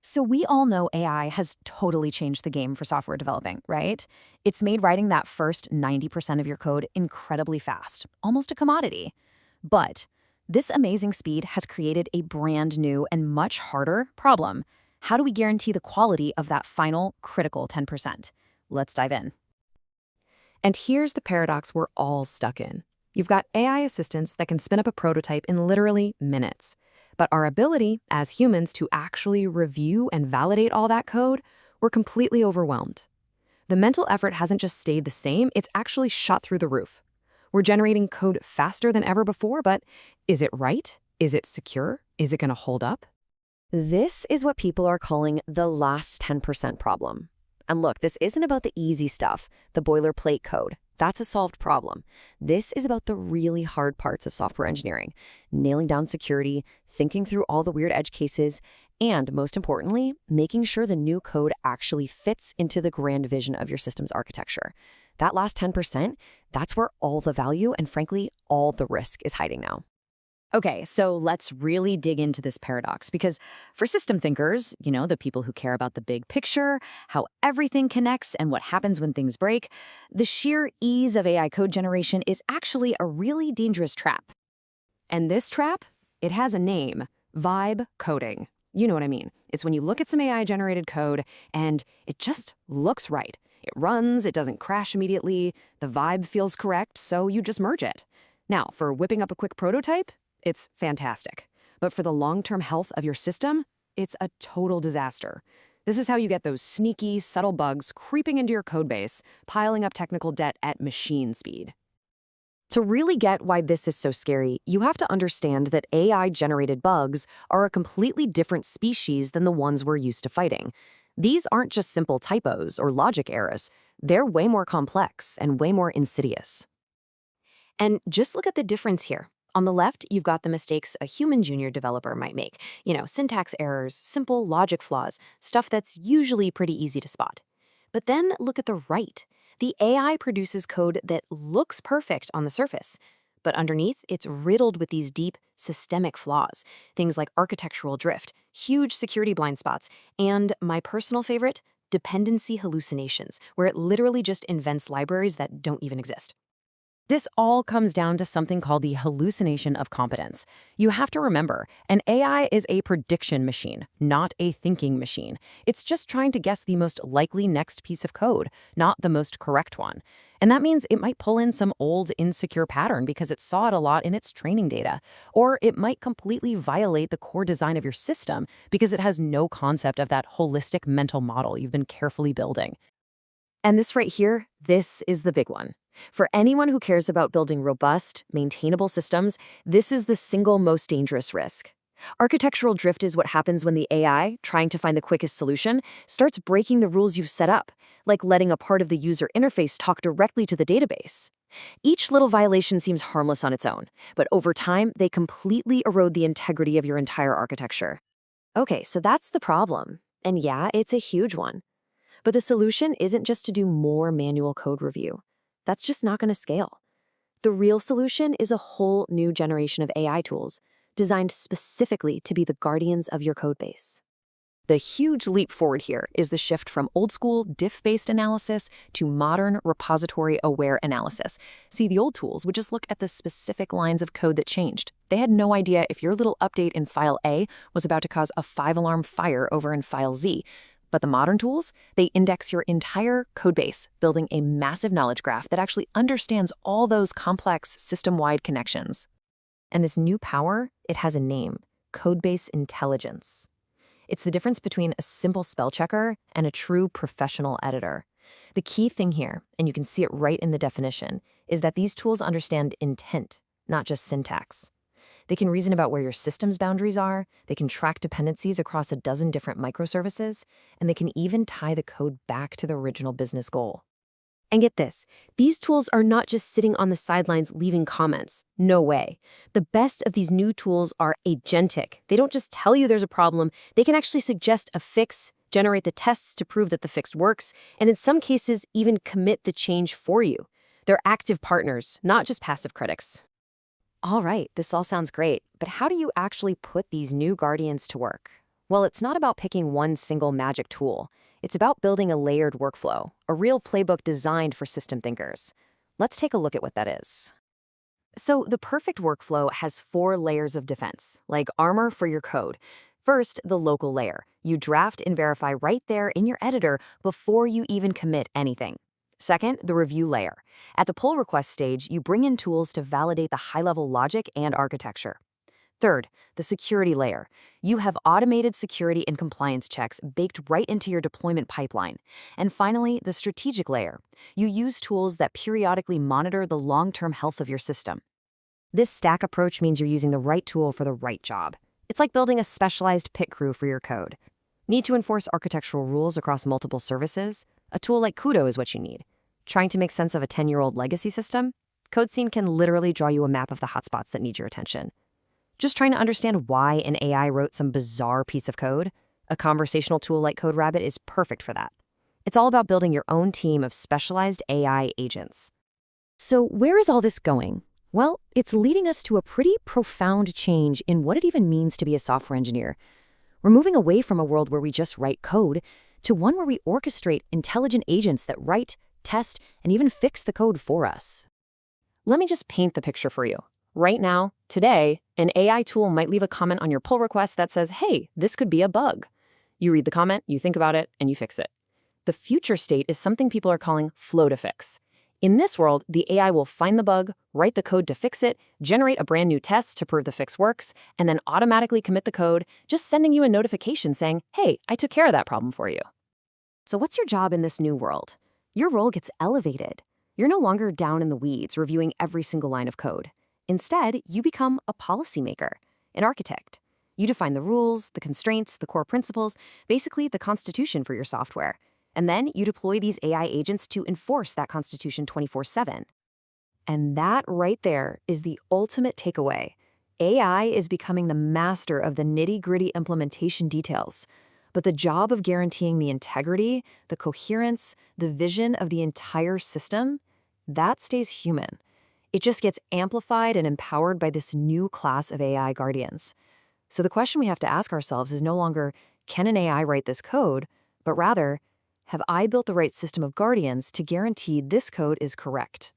So we all know AI has totally changed the game for software developing, right? It's made writing that first 90% of your code incredibly fast, almost a commodity. But this amazing speed has created a brand new and much harder problem. How do we guarantee the quality of that final critical 10%? Let's dive in. And here's the paradox we're all stuck in. You've got AI assistants that can spin up a prototype in literally minutes. But our ability as humans to actually review and validate all that code, we're completely overwhelmed. The mental effort hasn't just stayed the same, it's actually shot through the roof. We're generating code faster than ever before, but is it right? Is it secure? Is it going to hold up? This is what people are calling the last 10% problem. And look, this isn't about the easy stuff, the boilerplate code. That's a solved problem. This is about the really hard parts of software engineering, nailing down security, thinking through all the weird edge cases, and most importantly, making sure the new code actually fits into the grand vision of your system's architecture. That last 10%, that's where all the value and frankly, all the risk is hiding now. Okay, so let's really dig into this paradox because for system thinkers, the people who care about the big picture, how everything connects and what happens when things break, the sheer ease of AI code generation is actually a really dangerous trap. And this trap, it has a name, vibe coding. You know what I mean. It's when you look at some AI-generated code and it just looks right. It runs, it doesn't crash immediately, the vibe feels correct, so you just merge it. Now, for whipping up a quick prototype, it's fantastic. But for the long-term health of your system, it's a total disaster. This is how you get those sneaky, subtle bugs creeping into your codebase, piling up technical debt at machine speed. To really get why this is so scary, you have to understand that AI-generated bugs are a completely different species than the ones we're used to fighting. These aren't just simple typos or logic errors. They're way more complex and way more insidious. And just look at the difference here. On the left, you've got the mistakes a human junior developer might make. Syntax errors, simple logic flaws, stuff that's usually pretty easy to spot. But then look at the right. The AI produces code that looks perfect on the surface, but underneath, it's riddled with these deep, systemic flaws. Things like architectural drift, huge security blind spots, and my personal favorite, dependency hallucinations, where it literally just invents libraries that don't even exist. This all comes down to something called the hallucination of competence. You have to remember, an AI is a prediction machine, not a thinking machine. It's just trying to guess the most likely next piece of code, not the most correct one. And that means it might pull in some old insecure pattern because it saw it a lot in its training data. Or it might completely violate the core design of your system because it has no concept of that holistic mental model you've been carefully building. And this right here, this is the big one. For anyone who cares about building robust, maintainable systems, this is the single most dangerous risk. Architectural drift is what happens when the AI, trying to find the quickest solution, starts breaking the rules you've set up, like letting a part of the user interface talk directly to the database. Each little violation seems harmless on its own, but over time, they completely erode the integrity of your entire architecture. Okay, so that's the problem. And yeah, it's a huge one. But the solution isn't just to do more manual code review. That's just not going to scale. The real solution is a whole new generation of AI tools designed specifically to be the guardians of your codebase. The huge leap forward here is the shift from old-school diff-based analysis to modern repository-aware analysis. See, the old tools would just look at the specific lines of code that changed. They had no idea if your little update in file A was about to cause a 5-alarm fire over in file Z. But the modern tools, they index your entire codebase, building a massive knowledge graph that actually understands all those complex system-wide connections. And this new power, it has a name, Codebase Intelligence. It's the difference between a simple spell checker and a true professional editor. The key thing here, and you can see it right in the definition, is that these tools understand intent, not just syntax. They can reason about where your system's boundaries are, they can track dependencies across a dozen different microservices, and they can even tie the code back to the original business goal. And get this, these tools are not just sitting on the sidelines leaving comments. No way. The best of these new tools are agentic. They don't just tell you there's a problem, they can actually suggest a fix, generate the tests to prove that the fix works, and in some cases even commit the change for you. They're active partners, not just passive critics. All right, this all sounds great, but how do you actually put these new guardians to work? Well, it's not about picking one single magic tool. It's about building a layered workflow, a real playbook designed for system thinkers. Let's take a look at what that is. So, the perfect workflow has 4 layers of defense, like armor for your code. First, the local layer. You draft and verify right there in your editor before you even commit anything. Second, the review layer. At the pull request stage, you bring in tools to validate the high-level logic and architecture. Third, the security layer. You have automated security and compliance checks baked right into your deployment pipeline. And finally, the strategic layer. You use tools that periodically monitor the long-term health of your system. This stack approach means you're using the right tool for the right job. It's like building a specialized pit crew for your code. Need to enforce architectural rules across multiple services? A tool like Kudo is what you need. Trying to make sense of a 10-year-old legacy system? CodeScene can literally draw you a map of the hotspots that need your attention. Just trying to understand why an AI wrote some bizarre piece of code? A conversational tool like CodeRabbit is perfect for that. It's all about building your own team of specialized AI agents. So where is all this going? Well, it's leading us to a pretty profound change in what it even means to be a software engineer. We're moving away from a world where we just write code to one where we orchestrate intelligent agents that write, test, and even fix the code for us. Let me just paint the picture for you. Right now, today, an AI tool might leave a comment on your pull request that says, hey, this could be a bug. You read the comment, you think about it, and you fix it. The future state is something people are calling flow to fix. In this world, the AI will find the bug, write the code to fix it, generate a brand new test to prove the fix works, and then automatically commit the code, just sending you a notification saying, hey, I took care of that problem for you. So what's your job in this new world? Your role gets elevated. You're no longer down in the weeds reviewing every single line of code. Instead, you become a policymaker, an architect. You define the rules, the constraints, the core principles, basically the constitution for your software. And then you deploy these AI agents to enforce that constitution 24/7. And that right there is the ultimate takeaway. AI is becoming the master of the nitty-gritty implementation details. But the job of guaranteeing the integrity, the coherence, the vision of the entire system, that stays human. It just gets amplified and empowered by this new class of AI guardians. So the question we have to ask ourselves is no longer, can an AI write this code? But rather, have I built the right system of guardians to guarantee this code is correct?